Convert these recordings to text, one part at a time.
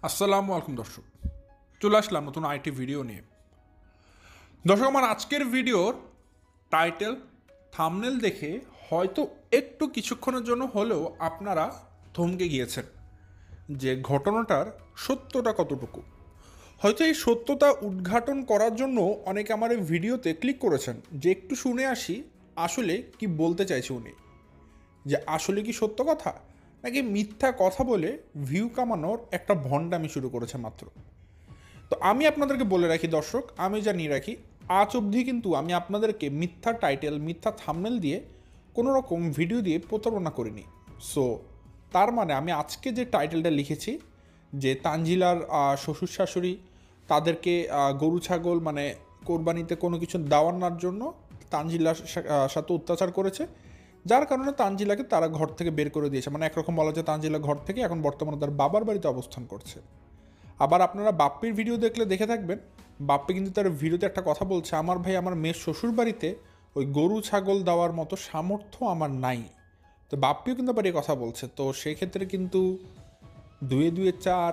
আসসালামু আলাইকুম দর্শক, চলে আসলাম নতুন আইটি ভিডিও নিয়ে। দর্শক, আমার আজকের ভিডিওর টাইটেল থাম্বনেল দেখে হয়তো একটু কিছুক্ষণের জন্য হলেও আপনারা থমকে গিয়েছেন যে ঘটনাটার সত্যতা কতটুকু। হয়তো এই সত্যতা উদ্ঘাটন করার জন্য অনেকে আমার এই ভিডিওতে ক্লিক করেছেন যে একটু শুনে আসি আসলে কি বলতে চাইছে উনি, যে আসলে কি সত্য কথা নাকি মিথ্যা কথা বলে ভিউ কামানোর একটা ভণ্ডামি শুরু করেছে মাত্র। তো আমি আপনাদেরকে বলে রাখি দর্শক, আমি জানিয়ে রাখি, আজ অবধি কিন্তু আমি আপনাদেরকে মিথ্যা টাইটেল মিথ্যা থাম্বনেল দিয়ে কোনো রকম ভিডিও দিয়ে প্রতারণা করিনি। সো তার মানে আমি আজকে যে টাইটেলটা লিখেছি যে তানজিলার শ্বশুর শাশুড়ি তাদেরকে গরু ছাগল মানে কোরবানিতে কোনো কিছু দেওয়ানোর জন্য তানজিলার সাথে অত্যাচার করেছে, যার কারণে তানজিলাকে তারা ঘর থেকে বের করে দিয়েছে। মানে একরকম বলা যায় তানজিলা ঘর থেকে এখন বর্তমানে তার বাবার বাড়িতে অবস্থান করছে। আবার আপনারা বাপ্পির ভিডিও দেখলে দেখে থাকবেন, বাপ্পি কিন্তু তার ভিডিওতে একটা কথা বলছে, আমার ভাই আমার মেয়ের শ্বশুর বাড়িতে ওই গরু ছাগল দেওয়ার মতো সামর্থ্য আমার নাই। তো বাপ্পিও কিন্তু আবার এই কথা বলছে। তো সেক্ষেত্রে কিন্তু দুয়ে দুয়ে চার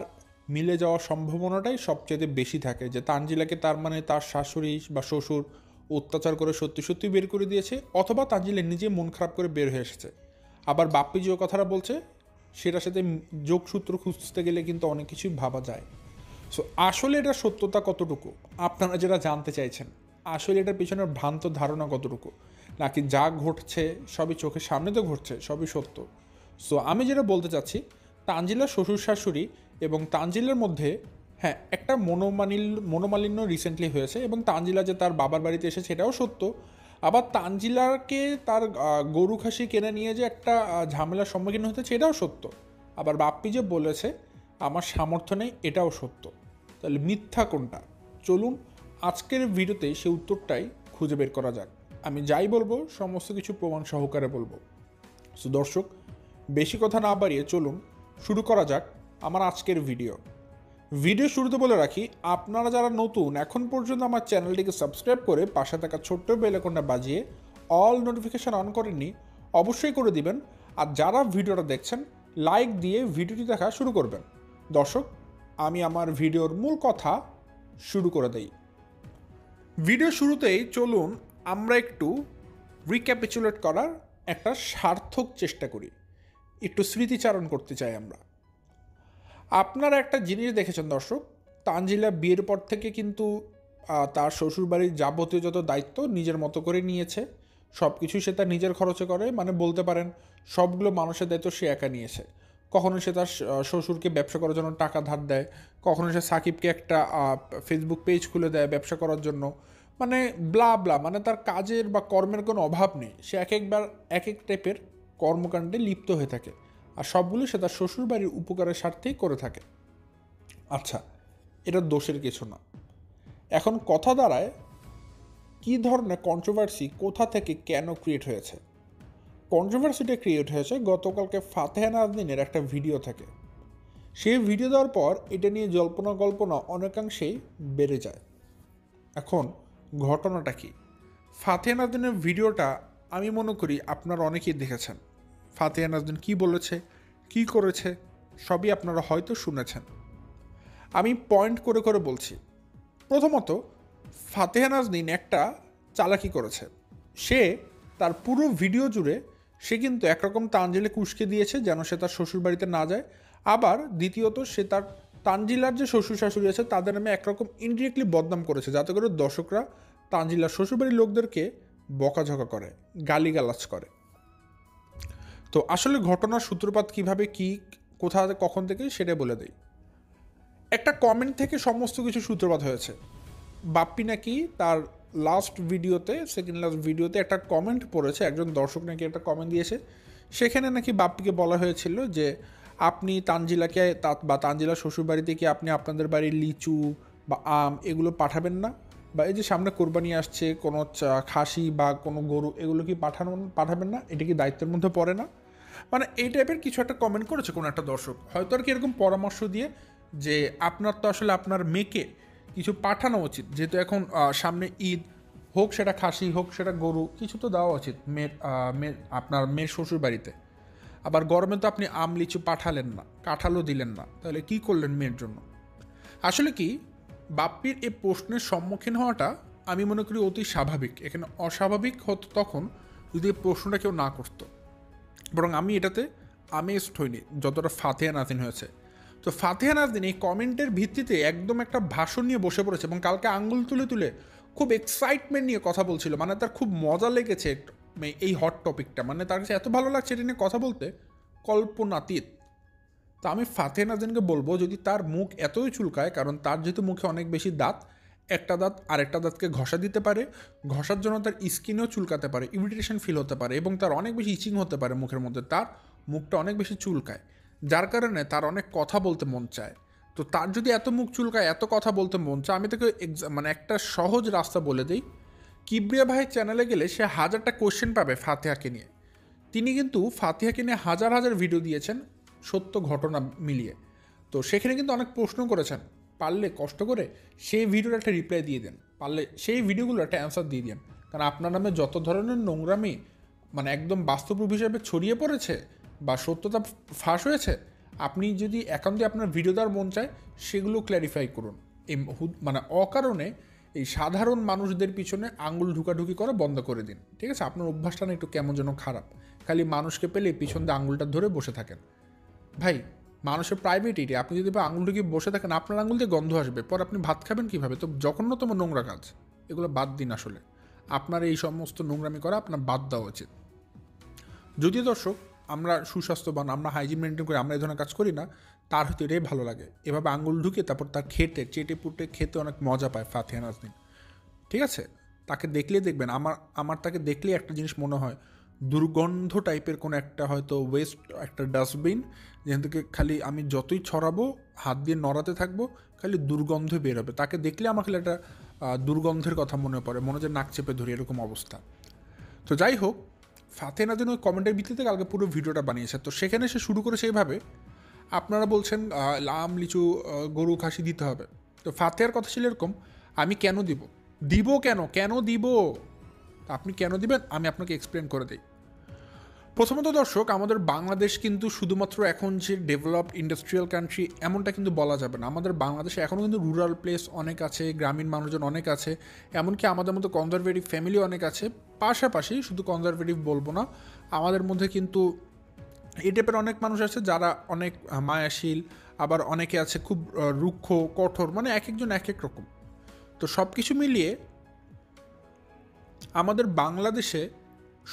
মিলে যাওয়ার সম্ভাবনাটাই সবচেয়ে বেশি থাকে যে তানজিলাকে তার মানে তার শাশুড়ি বা শ্বশুর অত্যাচার করে সত্যি সত্যি বের করে দিয়েছে, অথবা তানজিলা নিজে মন খারাপ করে বের হয়ে এসেছে। আবার বাপ্পি যে কথাটা বলছে সেটার সাথে যোগসূত্র খুঁজতে গেলে কিন্তু অনেক কিছুই ভাবা যায়। সো আসলে এটা সত্যতা কতটুকু আপনারা যেটা জানতে চাইছেন, আসলে এটার পিছনের ভ্রান্ত ধারণা কতটুকু, নাকি যা ঘটছে সবই চোখের সামনে তো ঘটছে সবই সত্য। সো আমি যেটা বলতে চাচ্ছি, তানজিলার শ্বশুর শাশুড়ি এবং তানজিলার মধ্যে হ্যাঁ একটা মনোমালিন্য রিসেন্টলি হয়েছে, এবং তানজিলা যে তার বাবার বাড়িতে এসেছে সেটাও সত্য। আবার তানজিলাকে তার গরু খাসি কিনে নিয়ে যে একটা ঝামেলার সম্মুখীন হতে সেটাও সত্য। আবার বাপ্পি যে বলেছে আমার সামর্থ্য নেই এটাও সত্য। তাহলে মিথ্যা কোনটা? চলুন আজকের ভিডিওতে সে উত্তরটাই খুঁজে বের করা যাক। আমি যাই বলবো সমস্ত কিছু প্রমাণ সহকারে বলবো। সো দর্শক, বেশি কথা না বাড়িয়ে চলুন শুরু করা যাক আমার আজকের ভিডিও শুরুতে বলে রাখি, আপনারা যারা নতুন এখন পর্যন্ত আমার চ্যানেলটিকে সাবস্ক্রাইব করে পাশে থাকা ছোট্ট বেল আইকনটা বাজিয়ে অল নোটিফিকেশান অন করেননি, অবশ্যই করে দিবেন। আর যারা ভিডিওটা দেখছেন লাইক দিয়ে ভিডিওটি দেখা শুরু করবেন। দর্শক, আমি আমার ভিডিওর মূল কথা শুরু করে দেই। ভিডিও শুরুতেই চলুন আমরা একটু রিক্যাপিচুলেট করার একটা সার্থক চেষ্টা করি, একটু স্মৃতিচারণ করতে চাই আমরা। আপনারা একটা জিনিস দেখেছেন দর্শক, তানজিলা বিয়ের পর থেকে কিন্তু তার শ্বশুরবাড়ির যাবতীয় যত দায়িত্ব নিজের মতো করে নিয়েছে। সব কিছুই সে তার নিজের খরচে করে, মানে বলতে পারেন সবগুলো মানুষের দায়িত্ব সে একা নিয়েছে। কখনো সে তার শ্বশুরকে ব্যবসা করার জন্য টাকা ধার দেয়, কখনো সে সাকিবকে একটা ফেসবুক পেজ খুলে দেয় ব্যবসা করার জন্য। মানে ব্লা ব্লা, মানে তার কাজের বা কর্মের কোনো অভাব নেই। সে এক একবার এক এক টাইপের কর্মকাণ্ডে লিপ্ত হয়ে থাকে, আর সবগুলো সে তার শ্বশুরবাড়ির উপকারের স্বার্থেই করে থাকে। আচ্ছা, এটা দোষের কিছু না। এখন কথা দাঁড়ায় কী ধরনের কন্ট্রোভার্সি কোথা থেকে কেন ক্রিয়েট হয়েছে। কন্ট্রোভার্সিটা ক্রিয়েট হয়েছে গতকালকে ফাতেহা নাজনীনের একটা ভিডিও থেকে। সেই ভিডিও দেওয়ার পর এটা নিয়ে জল্পনা অনেকাংশেই বেড়ে যায়। এখন ঘটনাটা কি? ফাতেহা নাজনীনের ভিডিওটা আমি মনে করি আপনারা অনেকেই দেখেছেন। ফাতেহা নাজনীন কী বলেছে, কী করেছে সবই আপনারা হয়তো শুনেছেন। আমি পয়েন্ট করে করে বলছি। প্রথমত, ফাতেহা নাজনীন একটা চালাকি করেছে। সে তার পুরো ভিডিও জুড়ে সে কিন্তু একরকম তানজিলাকে উস্কে দিয়েছে যেন সে তার শ্বশুরবাড়িতে না যায়। আবার দ্বিতীয়ত, সে তার তানজিলার যে শ্বশুর শাশুড়ি আছে তাদের নামে একরকম ইনডিরেক্টলি বদনাম করেছে, যাতে করে দর্শকরা তানজিলার শ্বশুরবাড়ির লোকদেরকে বকাঝকা করে, গালিগালাজ করে। তো আসলে ঘটনার সূত্রপাত কিভাবে, কি কোথা কখন থেকে সেটা বলে দেই। একটা কমেন্ট থেকে সমস্ত কিছু সূত্রপাত হয়েছে। বাপ্পি নাকি তার লাস্ট ভিডিওতে, সেকেন্ড লাস্ট ভিডিওতে একটা কমেন্ট পড়েছে, একজন দর্শক নাকি একটা কমেন্ট দিয়েছে। সেখানে নাকি বাপ্পিকে বলা হয়েছিল যে আপনি তানজিলাকে বা তানজিলা শ্বশুরবাড়িতে কি আপনি আপনাদের বাড়ির লিচু বা আম এগুলো পাঠাবেন না, বা এই যে সামনে কোরবানি আসছে কোনো খাসি বা কোনো গরু এগুলো কি পাঠাবেন না, এটা কি দায়িত্বের মধ্যে পড়ে না? মানে এই টাইপের কিছু একটা কমেন্ট করেছে কোনো একটা দর্শক, হয়তো আর কি এরকম পরামর্শ দিয়ে যে আপনার তো আসলে আপনার মেয়েকে কিছু পাঠানো উচিত, যেহেতু এখন সামনে ঈদ, হোক সেটা খাসি হোক সেটা গরু, কিছু তো দেওয়া উচিত আপনার মেয়ের শ্বশুর বাড়িতে। আবার গরমে তো আপনি আম লিচু পাঠালেন না, কাঁঠালও দিলেন না, তাহলে কি করলেন মেয়ের জন্য? আসলে কি, বাপ্পির এই প্রশ্নের সম্মুখীন হওয়াটা আমি মনে করি অতি স্বাভাবিক। এখানে অস্বাভাবিক হতো তখন যদি এই প্রশ্নটা কেউ না করতো। বরং আমি এটাতে আমেজড হইনি যতটা ফাতেহা নাজিন হয়েছে। তো ফাতেহা নাজিন এই কমেন্টের ভিত্তিতে একদম একটা ভাষণ নিয়ে বসে পড়েছে এবং কালকে আঙ্গুল তুলে তুলে খুব এক্সাইটমেন্ট নিয়ে কথা বলছিল। মানে তার খুব মজা লেগেছে এই হট টপিকটা, মানে তার কাছে এত ভালো লাগছে এটা নিয়ে কথা বলতে, কল্পনাতীত। তো আমি ফাতেহা নাজিনকে বলবো, যদি তার মুখ এতই চুলকায়, কারণ তার যেহেতু মুখে অনেক বেশি দাঁত, একটা দাঁত আরেকটা দাঁতকে ঘষা দিতে পারে, ঘষার জন্য তার স্কিনেও চুলকাতে পারে, ইরিটেশন ফিল হতে পারে এবং তার অনেক বেশি ইচিং হতে পারে মুখের মধ্যে, তার মুখটা অনেক বেশি চুলকায়, যার কারণে তার অনেক কথা বলতে মন চায়। তো তার যদি এত মুখ চুলকায়, এত কথা বলতে মন চায়, আমি তাকে মানে একটা সহজ রাস্তা বলে দিই। কিবরিয়া ভাই চ্যানেলে গেলে সে হাজারটা কোশ্চেন পাবে ফাতেহাকে নিয়ে। তিনি কিন্তু ফাতেহাকে নিয়ে হাজার হাজার ভিডিও দিয়েছেন সত্য ঘটনা মিলিয়ে। তো সেখানে কিন্তু অনেক প্রশ্ন করেছেন, পারলে কষ্ট করে সেই ভিডিওর একটা রিপ্লাই দিয়ে দেন, পারলে সেই ভিডিওগুলো একটা অ্যান্সার দিয়ে দেন। কারণ আপনার নামে যত ধরনের নোংরামি মানে একদম বাস্তবরূপ হিসেবে ছড়িয়ে পড়েছে বা সত্যতা ফাঁস হয়েছে, আপনি যদি একান্তই আপনার ভিডিও দেওয়ার মন চায়, সেগুলো ক্ল্যারিফাই করুন। এই মানে অকারণে এই সাধারণ মানুষদের পিছনে আঙুল ঢুকাঢুকি করা বন্ধ করে দিন, ঠিক আছে? আপনার অভ্যাসটা না একটু কেমন যেন খারাপ, খালি মানুষকে পেলে পিছন দিয়ে আঙুলটা ধরে বসে থাকেন। ভাই, মানুষের প্রাইভেট এরিয়া, আপনি যদি আঙুল ঢুকে বসে থাকেন, আপনার আঙুল দিয়ে গন্ধ আসবে, পর আপনি ভাত খাবেন কীভাবে? তো জঘন্যতম নোংরা কাজ, এগুলো বাদ দিন। আসলে আপনার এই সমস্ত নোংরামি করা আপনার বাদ দেওয়া উচিত। যদিও দর্শক, আমরা সুস্বাস্থ্যবান, আমরা হাইজিন মেনটেন করি, আমরা এই ধরনের কাজ করি না, তার হয়তো এটাই ভালো লাগে, এভাবে আঙুল ঢুকে তারপর তার খেতে চেটে পুটে খেতে অনেক মজা পায় ফাতেহা নাজনীন, ঠিক আছে? তাকে দেখলেই দেখবেন, আমার তাকে দেখলেই একটা জিনিস মনে হয়, দুর্গন্ধ টাইপের কোনো একটা হয়তো ওয়েস্ট, একটা ডাস্টবিন, যেখান থেকে খালি আমি যতই ছড়াবো, হাত দিয়ে নড়াতে থাকবো, খালি দুর্গন্ধ বের হবে। তাকে দেখলে আমার খালি একটা দুর্গন্ধের কথা মনে পড়ে, মনে হচ্ছে নাক চেপে ধরি, এরকম অবস্থা। তো যাই হোক, ফাতেহা নাজনীন ওই কমেন্টের ভিত্তিতে কালকে পুরো ভিডিওটা বানিয়েছে। তো সেখানে সে শুরু করে সেইভাবে, আপনারা বলছেন আম লিচু গরু খাসি দিতে হবে। তো ফাতেহার কথা ছিল এরকম, আমি কেন দিব, কেন দিব, আপনি কেন দিবেন আমি আপনাকে এক্সপ্লেন করে দিই। প্রথমত দর্শক, আমাদের বাংলাদেশ কিন্তু শুধুমাত্র এখন যে ডেভেলপড ইন্ডাস্ট্রিয়াল কান্ট্রি এমনটা কিন্তু বলা যাবে না। আমাদের বাংলাদেশে এখনও কিন্তু রুরাল প্লেস অনেক আছে, গ্রামীণ মানুষজন অনেক আছে, এমনকি আমাদের মতো কনজারভেটিভ ফ্যামিলি অনেক আছে। পাশাপাশি শুধু কনজারভেটিভ বলবো না, আমাদের মধ্যে কিন্তু এই টাইপের অনেক মানুষ আছে যারা অনেক মায়াশীল, আবার অনেকে আছে খুব রুক্ষ কঠোর, মানে এক একজন এক এক রকম। তো সব কিছু মিলিয়ে আমাদের বাংলাদেশে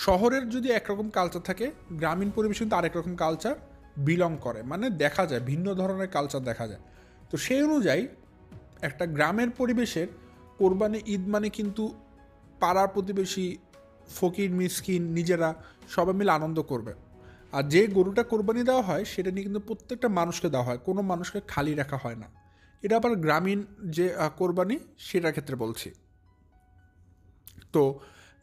শহরের যদি একরকম কালচার থাকে, গ্রামীণ পরিবেশ কিন্তু আরেক রকম কালচার বিলং করে, মানে দেখা যায় ভিন্ন ধরনের কালচার দেখা যায়। তো সেই অনুযায়ী একটা গ্রামের পরিবেশের কোরবানি ঈদ মানে কিন্তু পাড়ার প্রতিবেশী, ফকির মিসকিন নিজেরা সবাই মিলে আনন্দ করবে। আর যে গরুটা কোরবানি দেওয়া হয় সেটা নিয়ে কিন্তু প্রত্যেকটা মানুষকে দেওয়া হয়, কোনো মানুষকে খালি রাখা হয় না। এটা আবার গ্রামীণ যে কোরবানি সেটার ক্ষেত্রে বলছি। তো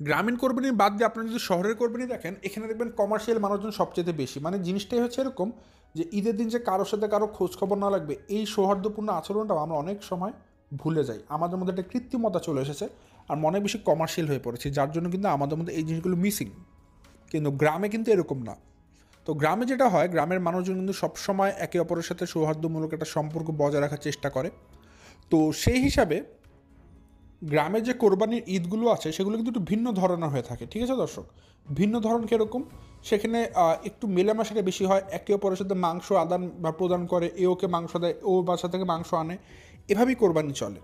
গ্রামীণ কোরবানি বাদ দিয়ে আপনারা যদি শহরের কোরবানি দেখেন, এখানে দেখবেন কমার্শিয়াল মানুষজন সবচেয়ে বেশি। মানে জিনিসটাই হচ্ছে এরকম যে ঈদের দিন যে কারোর সাথে কারো খোঁজখবর না লাগবে, এই সৌহার্দ্যপূর্ণ আচরণটাও আমরা অনেক সময় ভুলে যাই। আমাদের মধ্যে একটা কৃত্রিমতা চলে এসেছে আর মনে বেশি কমার্শিয়াল হয়ে পড়েছে, যার জন্য কিন্তু আমাদের মধ্যে এই জিনিসগুলো মিসিং। কিন্তু গ্রামে কিন্তু এরকম না। তো গ্রামে যেটা হয়, গ্রামের মানুষজন কিন্তু সবসময় একে অপরের সাথে সৌহার্দ্যমূলক একটা সম্পর্ক বজায় রাখার চেষ্টা করে। তো সেই হিসাবে গ্রামে যে কোরবানির ঈদগুলো আছে সেগুলো কিন্তু একটু ভিন্ন ধরনের হয়ে থাকে, ঠিক আছে দর্শক? ভিন্ন ধরন কীরকম, সেখানে একটু মেলামেশাটা বেশি হয়, একে অপরের সাথে মাংস আদান বা প্রদান করে, এ ওকে মাংস দেয়, ও বাসা থেকে মাংস আনে, এভাবেই কোরবানি চলে।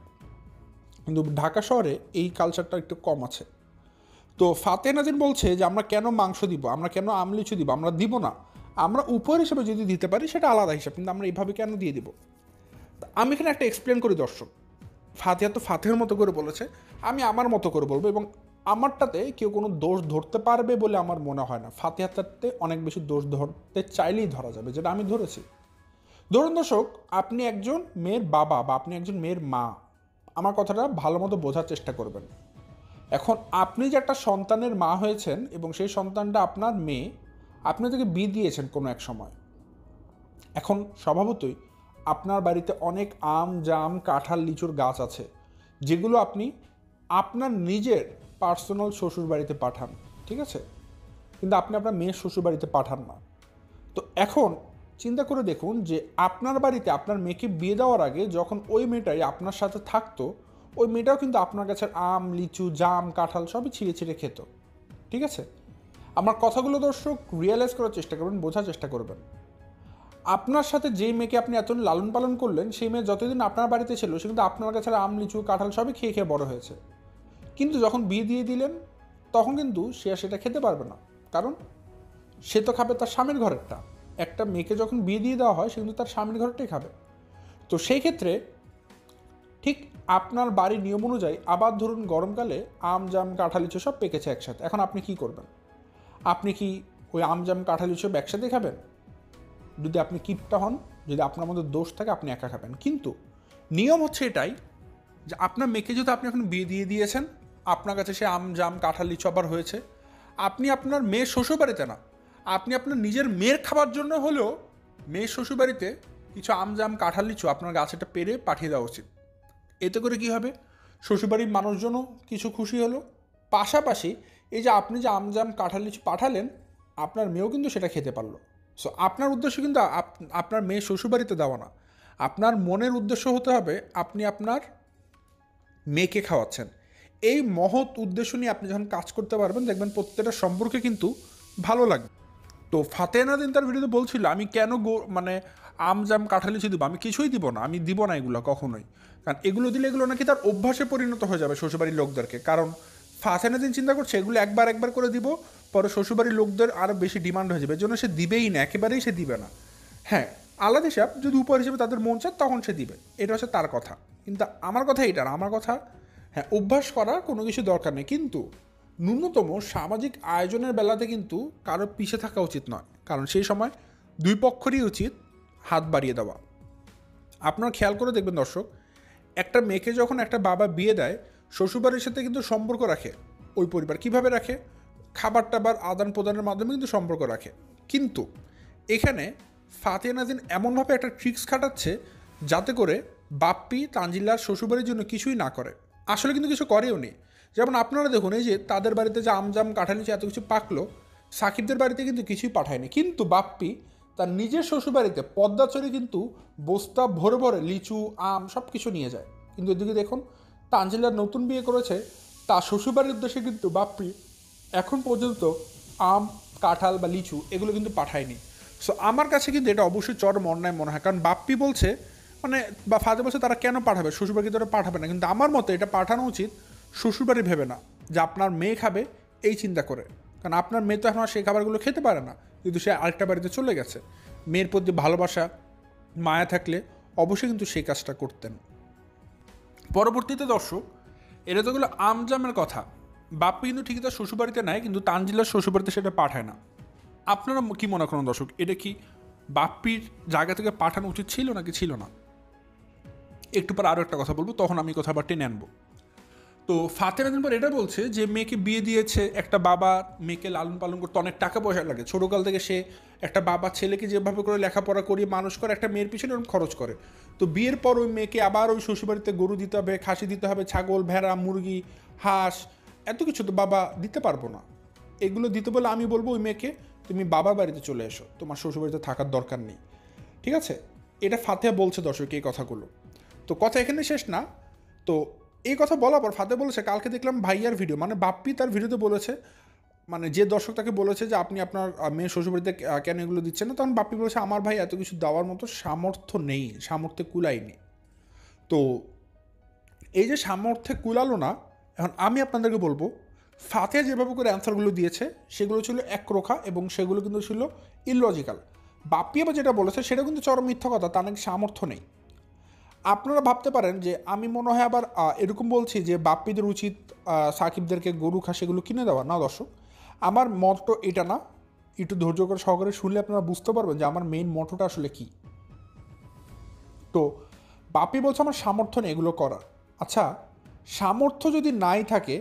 কিন্তু ঢাকা শহরে এই কালচারটা একটু কম আছে। তো ফাতেহা নাজিন বলছে যে আমরা কেন মাংস দিব, আমরা কেন আম লিচু দিব, আমরা দিব না। আমরা উপহার হিসেবে যদি দিতে পারি সেটা আলাদা হিসাব, কিন্তু আমরা এইভাবে কেন দিয়ে দিব। আমি এখানে একটা এক্সপ্লেন করি দর্শক। ফাতেহা তো ফাতেহার মতো করে বলেছে, আমি আমার মতো করে বলবো, এবং আমারটাতে কেউ কোনো দোষ ধরতে পারবে বলে আমার মনে হয় না। ফাতেহাতে অনেক বেশি দোষ ধরতে চাইলেই ধরা যাবে, যেটা আমি ধরেছি। ধরুন দর্শক, আপনি একজন মেয়ের বাবা বা আপনি একজন মেয়ের মা, আমার কথাটা ভালো মতো বোঝার চেষ্টা করবেন। এখন আপনি যে একটা সন্তানের মা হয়েছেন এবং সেই সন্তানটা আপনার মেয়ে, আপনি তাকে বিয়ে দিয়েছেন কোনো এক সময়। এখন স্বভাবতই আপনার বাড়িতে অনেক আম জাম কাঁঠাল লিচুর গাছ আছে, যেগুলো আপনি আপনার নিজের পার্সোনাল শ্বশুর বাড়িতে পাঠান, ঠিক আছে? কিন্তু আপনি আপনার মেয়ের শ্বশুর বাড়িতে পাঠান না। তো এখন চিন্তা করে দেখুন যে আপনার বাড়িতে আপনার মেয়েকে বিয়ে দেওয়ার আগে যখন ওই মেয়েটাই আপনার সাথে থাকতো, ওই মেয়েটাও কিন্তু আপনার কাছে আম, লিচু, জাম, কাঁঠাল সবই ছিঁড়ে ছিঁড়ে খেত। ঠিক আছে? আমার কথাগুলো দর্শক রিয়েলাইজ করার চেষ্টা করবেন, বোঝার চেষ্টা করবেন। আপনার সাথে যেই মেয়েকে আপনি এত লালন পালন করলেন, সেই মেয়ে যতদিন আপনার বাড়িতে ছিল সে কিন্তু আপনার কাছে আম, লিচু, কাঁঠাল সবই খেয়ে খেয়ে বড় হয়েছে। কিন্তু যখন বিয়ে দিয়ে দিলেন তখন কিন্তু সে আর সেটা খেতে পারবে না, কারণ সে তো খাবে তার স্বামীর ঘরেরটা। একটা মেয়েকে যখন বিয়ে দিয়ে দেওয়া হয় সে কিন্তু তার স্বামীর ঘরটাই খাবে। তো সেই ক্ষেত্রে ঠিক আপনার বাড়ির নিয়ম অনুযায়ী আবার ধরুন গরমকালে আম, জাম, কাঁঠাল, লিচু সব পেকেছে একসাথে, এখন আপনি কি করবেন? আপনি কি ওই আম, জাম, কাঁঠাল, লিচু সব একসাথে খাবেন? যদি আপনি কিপটা হন, যদি আপনার মধ্যে দোষ থাকে, আপনি একা খাবেন। কিন্তু নিয়ম হচ্ছে এটাই যে আপনার মেয়েকে যদি আপনি এখন বিয়ে দিয়ে দিয়েছেন, আপনার কাছে সে আম, জাম, কাঁঠাল, লিচু আবার হয়েছে, আপনি আপনার মেয়ের শ্বশুরবাড়িতে না, আপনি আপনার নিজের মেয়ের খাবার জন্য হলেও মেয়ের শ্বশুরবাড়িতে কিছু আম, জাম, কাঁঠাল, লিচু আপনার গাছেটা পেরে পাঠিয়ে দেওয়া উচিত। এতে করে কি হবে? শ্বশুরবাড়ির মানুষজনও কিছু খুশি হলো, পাশাপাশি এই যে আপনি যে আম, জাম, কাঁঠাল, লিচু পাঠালেন, আপনার মেয়েও কিন্তু সেটা খেতে পারলো। সো আপনার উদ্দেশ্য কিন্তু আপনার মেয়ে শ্বশুরবাড়িতে দেওয়া না, আপনার মনের উদ্দেশ্য হতে হবে আপনি আপনার মেয়েকে খাওয়াচ্ছেন। এই মহৎ উদ্দেশ্য নিয়ে আপনি যখন কাজ করতে পারবেন, দেখবেন প্রত্যেকটা সম্পর্কে কিন্তু ভালো লাগবে। তো ফাতেহা নাদিন তার ভিডিওতে বলছিল আমি কেন মানে আম, জাম, কাঁঠাল, লিচু দিব, আমি কিছুই দিব না, আমি দিব না এগুলো কখনোই। কারণ এগুলো দিলে এগুলো নাকি তার অভ্যাসে পরিণত হয়ে যাবে শ্বশুরবাড়ির লোকদেরকে। কারণ ফাতেহা নাদিন চিন্তা করছে এগুলো একবার একবার করে দিব, পরে শ্বশুরবাড়ির লোকদের আরও বেশি ডিমান্ড হয়ে যাবে, এর জন্য সে দিবেই না, একেবারেই সে দিবে না। হ্যাঁ, আলাদা হিসাব যদি উপহার হিসেবে তাদের মন চায় তখন সে দিবে, এটা হচ্ছে তার কথা। কিন্তু আমার কথা এটা না, আমার কথা হ্যাঁ, অভ্যাস করার কোনো কিছু দরকার নেই, কিন্তু ন্যূনতম সামাজিক আয়োজনের বেলাতে কিন্তু কারো পিছিয়ে থাকা উচিত নয়, কারণ সেই সময় দুই পক্ষেরই উচিত হাত বাড়িয়ে দেওয়া। আপনারা খেয়াল করে দেখবেন দর্শক, একটা মেয়েকে যখন একটা বাবা বিয়ে দেয়, শ্বশুরবাড়ির সাথে কিন্তু সম্পর্ক রাখে ওই পরিবার। কিভাবে রাখে? খাবার টাবার আদান প্রদানের মাধ্যমে কিন্তু সম্পর্ক রাখে। কিন্তু এখানে ফাতেহা নাজিন এমনভাবে একটা ট্রিক্স খাটাচ্ছে যাতে করে বাপ্পি তানজিলার শ্বশুরবাড়ির জন্য কিছুই না করে, আসলে কিন্তু কিছু করেও নি। যেমন আপনারা দেখুন, এই যে তাদের বাড়িতে যে আমজাম, কাঁঠাল, লিচু এত কিছু পাকলো, সাকিবদের বাড়িতে কিন্তু কিছুই পাঠায়নি, কিন্তু বাপ্পি তার নিজের শ্বশুরবাড়িতে পদ্মা চড়ে কিন্তু বস্তা ভরে ভরে লিচু, আম সব কিছু নিয়ে যায়। কিন্তু এদিকে দেখুন, তানজিলার নতুন বিয়ে করেছে, তার শ্বশুরবাড়ির উদ্দেশ্যে কিন্তু বাপ্পি এখন পর্যন্ত আম, কাঁঠাল বা লিচু এগুলো কিন্তু পাঠায়নি। সো আমার কাছে কিন্তু এটা অবশ্যই চরম অন্যায় মনে হয়, কারণ বাপ্পি বলছে মানে বা ফাদে বলছে তারা কেন পাঠাবে, শ্বশুরবাড়ি তারা পাঠাবে না, কিন্তু আমার মতে এটা পাঠানো উচিত শ্বশুরবাড়ি ভেবে না, যে আপনার মেয়ে খাবে এই চিন্তা করে। কারণ আপনার মেয়ে তো এখন আর সেই খাবারগুলো খেতে পারে না, কিন্তু সে আরেকটা বাড়িতে চলে গেছে। মেয়ের প্রতি ভালোবাসা, মায়া থাকলে অবশ্যই কিন্তু সেই কাজটা করতেন। পরবর্তীতে দর্শক, এটা তো গেলো আমজামের কথা। বাপ্পি কিন্তু ঠিকই তার শ্বশুরবাড়িতে নেয়, কিন্তু তানজিলার শ্বশুরবাড়িতে সেটা পাঠায় না। আপনারা কি মনে করেন দর্শক, এটা কি বাপ্পির জায়গা থেকে পাঠানো উচিত ছিল নাকি ছিল না? একটু পর আরও একটা কথা বলবো, তখন আমি কথা আবার টেনে আনবো। তো ফাতেহা নাদিন পর এটা বলছে যে মেয়েকে বিয়ে দিয়েছে একটা বাবা, মেয়েকে লালন পালন করতে অনেক টাকা পয়সা লাগে, ছোটোকাল থেকে সে একটা বাবা ছেলেকে যেভাবে করে লেখাপড়া করিয়ে মানুষ করে, একটা মেয়ের পিছনে ওরকম খরচ করে। তো বিয়ের পর ওই মেয়েকে আবার ওই শ্বশুরবাড়িতে গরু দিতে হবে, খাসি দিতে হবে, ছাগল, ভেড়া, মুরগি, হাঁস, এত কিছু তো বাবা দিতে পারবো না। এগুলো দিতে বলে আমি বলবো ওই মেয়েকে তুমি বাবার বাড়িতে চলে এসো, তোমার শ্বশুরবাড়িতে থাকার দরকার নেই। ঠিক আছে? এটা ফাতেহা বলছে দর্শক, এই কথাগুলো। তো কথা এখানে শেষ না। তো এই কথা বলার পর ফাতেহা বলেছে, কালকে দেখলাম ভাইয়ার ভিডিও, মানে বাপ্পি তার ভিডিওতে বলেছে, মানে যে দর্শক তাকে বলেছে যে আপনি আপনার মেয়ের শ্বশুরবাড়িতে কেন এগুলো দিচ্ছেন না, তখন বাপ্পি বলেছে আমার ভাই এত কিছু দেওয়ার মতো সামর্থ্য নেই, সামর্থ্যে কুলায়নি। তো এই যে সামর্থ্যে কুলালো না, এখন আমি আপনাদেরকে বলবো ফাতেহা যেভাবে করে অ্যান্সারগুলো দিয়েছে সেগুলো ছিল একরোখা এবং সেগুলো কিন্তু ছিল ইললজিক্যাল। বাপ্পি আবার যেটা বলেছে সেটা কিন্তু চরম মিথ্যা কথা, তার নাকি সামর্থ্য নেই। আপনারা ভাবতে পারেন যে আমি মনে হয় আবার এরকম বলছি যে বাপ্পিদের উচিত সাকিবদেরকে গরু খাসিগুলো কিনে দেওয়া। না দর্শক, আমার মতটা এটা না, একটু ধৈর্য করে সহকারে শুনলে আপনারা বুঝতে পারবেন যে আমার মেইন মটোটা আসলে কী। তো বাপ্পি বলছে আমার সামর্থ্য নেই এগুলো করার। আচ্ছা, সামর্থ্য যদি নাই থাকে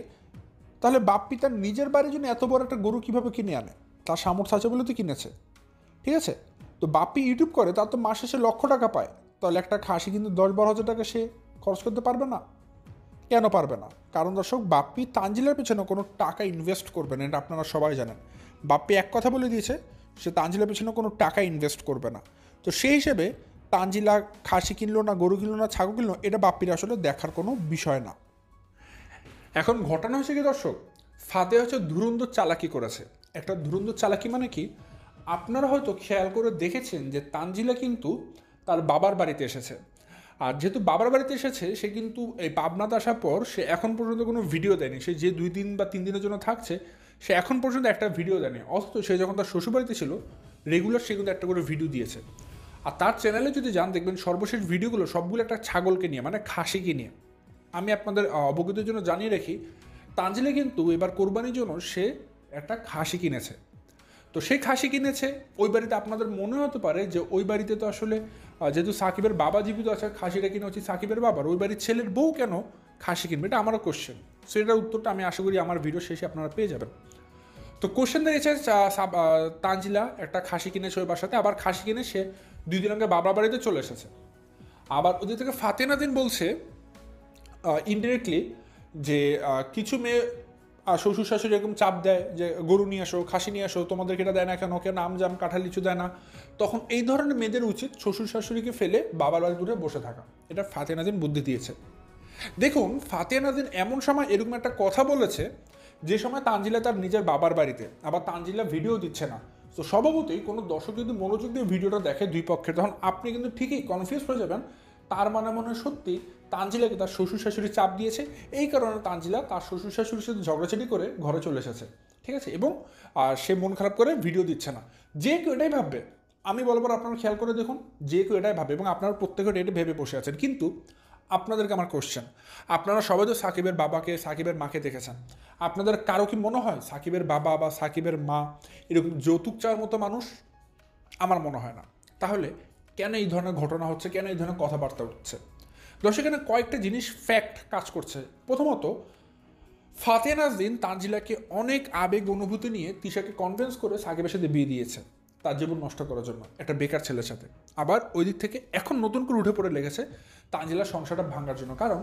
তাহলে বাপ্পি তার নিজের বাড়ির জন্য এত বড় একটা গরু কীভাবে কিনে আনে? তার সামর্থ্য আছে বলে তো কিনেছে। ঠিক আছে? তো বাপ্পি ইউটিউব করে, তার তো মাসে সে লক্ষ টাকা পায়, তাহলে একটা খাসি কিন্তু 10-12 হাজার টাকা সে খরচ করতে পারবে না? কেন পারবে না? কারণ দর্শক, বাপ্পি তানজিলের পেছনে কোনো টাকা ইনভেস্ট করবে না, এটা আপনারা সবাই জানেন। বাপ্পি এক কথা বলে দিয়েছে, সে তানজিলার পেছনে কোনো টাকা ইনভেস্ট করবে না। তো সেই হিসেবে তানজিলা খাসি কিনলো না, গরু কিনলো না, ছাগল কিনলো, এটা বাপ্পির আসলে দেখার কোনো বিষয় না। এখন ঘটনা হচ্ছে কি দর্শক, ফাতে হচ্ছে ধুরন্ধর চালাকি করেছে। একটা ধুরন্ধর চালাকি মানে কি, আপনারা হয়তো খেয়াল করে দেখেছেন যে তানজিলা কিন্তু তার বাবার বাড়িতে এসেছে। আর যেহেতু বাবার বাড়িতে এসেছে, সে কিন্তু এই পাবনাতে আসার পর সে এখন পর্যন্ত কোনো ভিডিও দেয়নি। সে যে 2 দিন বা 3 দিনের জন্য থাকছে, সে এখন পর্যন্ত একটা ভিডিও দেয়নি। অথচ সে যখন তার শ্বশুরবাড়িতে ছিল, রেগুলার সে কিন্তু একটা করে ভিডিও দিয়েছে। আর তার চ্যানেলে যদি যান, দেখবেন সর্বশেষ ভিডিওগুলো সবগুলো একটা ছাগলকে নিয়ে, মানে খাসিকে নিয়ে। আমি আপনাদের অবগতির জন্য জানিয়ে রাখি, তানজিলা কিন্তু এবার কোরবানির জন্য সে একটা খাসি কিনেছে। তো সেই খাসি কিনেছে ওই বাড়িতে। আপনাদের মনে হতে পারে যে ওই বাড়িতে তো আসলে যেহেতু সাকিবের বাবা জীবিত আছে, খাসিটা কিনে হচ্ছে সাকিবের বাবার, ওই বাড়ির ছেলের বউ কেন খাসি কিনবে? এটা আমারও কোশ্চেন। সেটার উত্তরটা আমি আশা করি আমার ভিডিও শেষে আপনারা পেয়ে যাবেন। তো কোশ্চেন দিয়েছে, তানজিলা একটা খাসি কিনেছে ওই বাসাতে, আবার খাসি কিনে সে 2 দিন আগে বাবার বাড়িতে চলে এসেছে। আবার ওদের থেকে ফাতে নাদিন বলছে ইনডিরেক্টলি যে কিছু মেয়ে শ্বশুর শাশুড়ি এরকম চাপ দেয় যে গরু নিয়ে আসো, খাসি নিয়ে আসো, তোমাদেরকে এটা দেয় না কেন, কেন আম জাম কাঁঠাল লিচু দেয় না। তখন এই ধরনের মেয়েদের উচিত শ্বশুর শাশুড়িকে ফেলে বাবার বাড়ি দূরে বসে থাকা। এটা ফাতে নাদিন বুদ্ধি দিয়েছে। দেখুন, ফাতে নাদিন এমন সময় এরকম একটা কথা বলেছে যে সময় তানজিলা তার নিজের বাবার বাড়িতে, আবার তানজিলা ভিডিও দিচ্ছে না। তো স্বভাবতই কোনো দর্শক যদি মনোযোগ দিয়ে ভিডিওটা দেখে দুই পক্ষের, তখন আপনি কিন্তু ঠিকই কনফিউজ হয়ে যাবেন। তার মানে মনে হয় সত্যি তানজিলাকে তার শ্বশুর শাশুড়ি চাপ দিয়েছে, এই কারণে তানজিলা তার শ্বশুর শাশুড়ির সাথে ঝগড়াঝাটি করে ঘরে চলে এসেছে, ঠিক আছে? এবং সে মন খারাপ করে ভিডিও দিচ্ছে না। যে কেউ এটাই ভাববে, আমি বলবার আপনারা খেয়াল করে দেখুন, যে কেউ এটাই ভাবে এবং আপনারা প্রত্যেকের এটা ভেবে বসে আছেন। কিন্তু আপনাদেরকে আমার কোশ্চেন, আপনারা সবাই তো সাকিবের বাবাকে, সাকিবের মাকে দেখেছেন। আপনাদের কারো কি মনে হয় সাকিবের বাবা বা সাকিবের মা এরকম যৌতুক চাওয়ার মতো মানুষ? আমার মনে হয় না। তাহলে কেন এই ধরনের ঘটনা হচ্ছে, কেন এই ধরনের কথাবার্তা উঠছে? দর্শক, এখানে কয়েকটা জিনিস ফ্যাক্ট কাজ করছে। প্রথমত, ফাতে নাজদিন তানজিলাকে অনেক আবেগ অনুভূতি নিয়ে তিশাকে কনভিন্স করে সাকিবের সাথে বিয়ে দিয়েছে তার জীবন নষ্ট করার জন্য একটা বেকার ছেলের সাথে। আবার ওই দিক থেকে এখন নতুন করে উঠে পড়ে লেগেছে তানজিলার সংসারটা ভাঙার জন্য। কারণ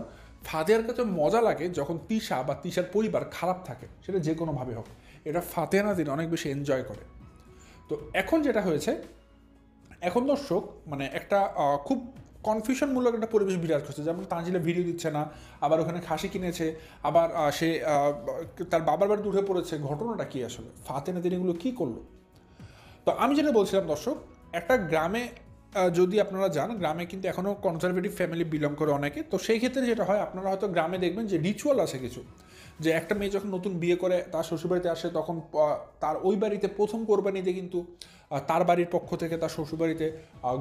ফাতেহার কাছে মজা লাগে যখন তিশা বা তিশার পরিবার খারাপ থাকে, সেটা যে কোনোভাবে হোক। এটা ফাতে নাজদিন অনেক বেশি এনজয় করে। তো এখন যেটা হয়েছে, এখন দর্শক মানে একটা খুব কনফিউশনমূলক একটা পরিবেশ বিরাজ করছে। যেমন তানজিলা ভিডিও দিচ্ছে না, আবার ওখানে খাসি কিনেছে, আবার সে তার বাবার বাড়িতে উঠে পড়েছে। ঘটনাটা কি আসলে? ফাতে নাদিন এগুলো কী করলো? তো আমি যেটা বলছিলাম দর্শক, একটা গ্রামে যদি আপনারা যান, গ্রামে কিন্তু এখনও কনজারভেটিভ ফ্যামিলি বিলং করে অনেকে। তো সেই ক্ষেত্রে যেটা হয়, আপনারা হয়তো গ্রামে দেখবেন যে রিচুয়াল আছে কিছু, যে একটা মেয়ে যখন নতুন বিয়ে করে তার শ্বশুরবাড়িতে আসে, তখন তার ওই বাড়িতে প্রথম কোরবানিতে কিন্তু তার বাড়ির পক্ষ থেকে তার শ্বশুরবাড়িতে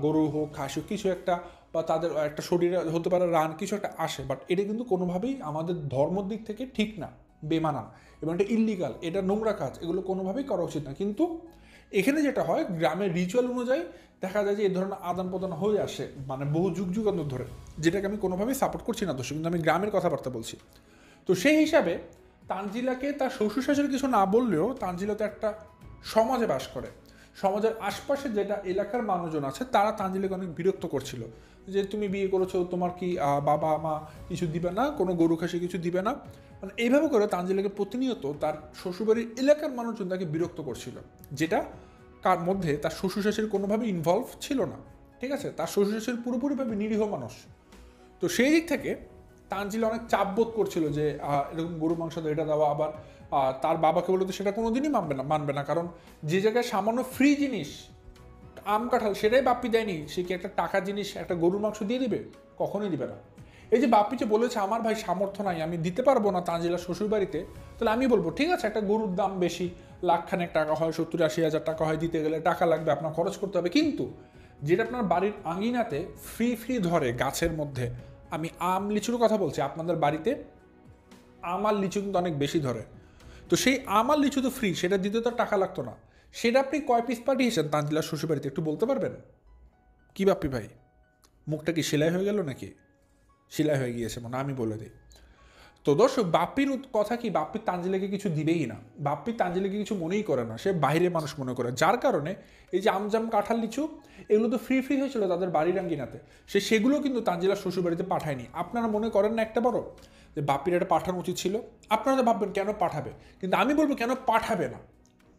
গরু হোক, খাসি হোক, কিছু একটা, বা তাদের একটা শরীরে হতে পারে রান, কিছু একটা আসে। বাট এটা কিন্তু কোনোভাবেই আমাদের ধর্মের দিক থেকে ঠিক না, বেমানান, এবং এটা ইল্লিগাল, এটা নোংরা কাজ, এগুলো কোনোভাবেই করা উচিত না। কিন্তু এখানে যেটা হয়, গ্রামের রিচুয়াল অনুযায়ী দেখা যায় যে এই ধরনের আদান প্রদান হয়ে আসে, মানে বহু যুগ যুগান্তর ধরে, যেটাকে আমি কোনোভাবেই সাপোর্ট করছি না দর্শক, কিন্তু আমি গ্রামের কথাবার্তা বলছি। তো সেই হিসাবে তানজিলাকে তার শ্বশুর শাশুড়ি কিছু না বললেও, তানজিলা তো একটা সমাজে বাস করে, সমাজের আশপাশে যেটা এলাকার মানুষজন আছে তারা তানজিলাকে অনেক বিরক্ত করছিল যে তুমি বিয়ে করেছো, তোমার কি বাবা মা কিছু দিবে না, কোনো গরু খাসি কিছু দিবে না, মানে এইভাবে করে তানজিলাকে প্রতিনিয়ত তার শ্বশুরবাড়ির এলাকার মানুষজন তাকে বিরক্ত করছিল, যেটা কার মধ্যে তার শ্বশুর শাশুড়ি কোনোভাবে ইনভলভ ছিল না, ঠিক আছে? তার শ্বশুর শাশুড়ি পুরোপুরিভাবে নিরীহ মানুষ। তো সেই দিক থেকে তানজিলা অনেক চাপ বোধ করছিল যে এরকম গরু মাংস এটা দেওয়া। আবার তার বাবাকে বলতে সেটা কোনোদিনই মানবে না, কারণ যে জায়গায় সামান্য ফ্রি জিনিস আম কাঁঠাল সেটাই বাপ্পি দেয়নি, সে কি একটা টাকার জিনিস একটা গরুর মাংস দিয়ে দিবে? কখনোই দিবে না। এই যে বাপ্পি যে বলেছে আমার ভাই সামর্থ্য নাই, আমি দিতে পারবো না তানজিলার শ্বশুর বাড়িতে, তাহলে আমি বলবো ঠিক আছে, একটা গরুর দাম বেশি, লাখখানেক টাকা হয়, 70-80 হাজার টাকা হয়, দিতে গেলে টাকা লাগবে, আপনার খরচ করতে হবে। কিন্তু যেটা আপনার বাড়ির আঙিনাতে ফ্রি ধরে গাছের মধ্যে, আমি আম লিচুর কথা বলছি, আপনাদের বাড়িতে আম আর লিচু কিন্তু অনেক বেশি ধরে, তো সেই আম আর লিচু তো ফ্রি, সেটা দিতে তো টাকা লাগতো না। সেটা আপনি কয় পিস পাঠিয়েছেন তানজিলার শ্বশুরবাড়িতে একটু বলতে পারবেন? কি বাপ্পি ভাই, মুখটা কি সেলাই হয়ে গেল নাকি? সেলাই হয়ে গিয়েছে মানে, আমি বলে দিই। তো দর্শক, বাপ্পির কথা কি, বাপ্পি তানজিলাকে কিছু দিবেই না, বাপ্পি তানজিলাকে কিছু মনেই করে না, সে বাইরে মানুষ মনে করে। যার কারণে এই যে আমজাম কাঁঠাল লিচু এগুলো তো ফ্রি হয়েছিল তাদের বাড়ির আঙ্গিনাতে, সেগুলো কিন্তু তানজিলার শ্বশুরবাড়িতে পাঠায়নি। আপনারা মনে করেন না একটা বড় যে বাপ্পির এটা পাঠানো উচিত ছিল? আপনারা তো ভাববেন কেন পাঠাবে, কিন্তু আমি বলবো কেন পাঠাবে না।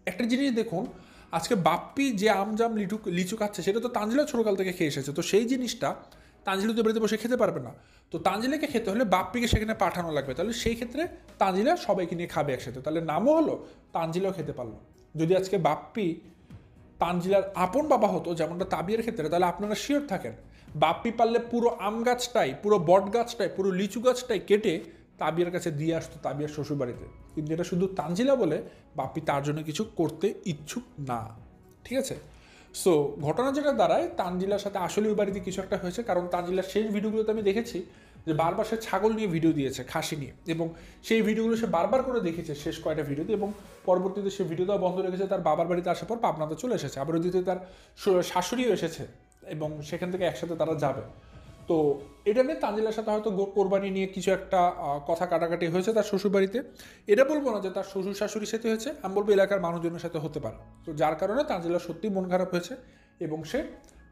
একটা জিনিস দেখুন, আজকে বাপ্পি যে আমজাম লিচু খাচ্ছে সেটা তো তানজিলা ছোটকাল থেকে খেয়ে এসেছে, তো সেই জিনিসটা তানজিলা তো বাড়িতে বসে খেতে পারবে না। তো তানজিলাকে খেতে হলে বাপ্পিকে সেখানে পাঠানো লাগবে, তাহলে সেই ক্ষেত্রে তানজিলা সবাইকে নিয়ে খাবে একসাথে, তাহলে নামও হলো, তানজিলাও খেতে পারলো। যদি আজকে বাপ্পি তানজিলার আপন বাবা হতো যেমনটা তাবিয়ার ক্ষেত্রে, তাহলে আপনারা শিওর থাকেন বাপ্পি পারলে পুরো আম গাছটাই, পুরো বট গাছটাই, পুরো লিচু গাছটাই কেটে তাবিয়ার কাছে দিয়ে আসতো তাবিয়ার শ্বশুরবাড়িতে। কিন্তু এটা শুধু তানজিলা বলে বাপ্পি তার জন্য কিছু করতে ইচ্ছুক না, ঠিক আছে? সো ঘটনা যেটা দাঁড়ায়, তানজিলার সাথে আসলে ওই বাড়িতে কিছু একটা হয়েছে, কারণ তানজিলার শেষ ভিডিওগুলোতে আমি দেখেছি যে বারবার সে ছাগল নিয়ে ভিডিও দিয়েছে, খাসি নিয়ে, এবং সেই ভিডিওগুলো সে বারবার করে দেখেছে শেষ কয়েকটা ভিডিওতে, এবং পরবর্তীতে সে ভিডিও দেওয়া বন্ধ রেখেছে। তার বাবার বাড়িতে আসার পর পাবনাতে চলে এসেছে, আবার ওদিকে তার শাশুড়িও এসেছে এবং সেখান থেকে একসাথে তারা যাবে। তো এটা নিয়ে তানজিলার সাথে হয়তো কোরবানি নিয়ে কিছু একটা কথা কাটাকাটি হয়েছে তার শ্বশুরবাড়িতে। এটা বলবো না যে তার শ্বশুর শাশুড়ির সাথে হয়েছে, আমি বলবো এলাকার মানুষজনের সাথে হতে পারে। তো যার কারণে তানজিলার সত্যি মন খারাপ হয়েছে এবং সে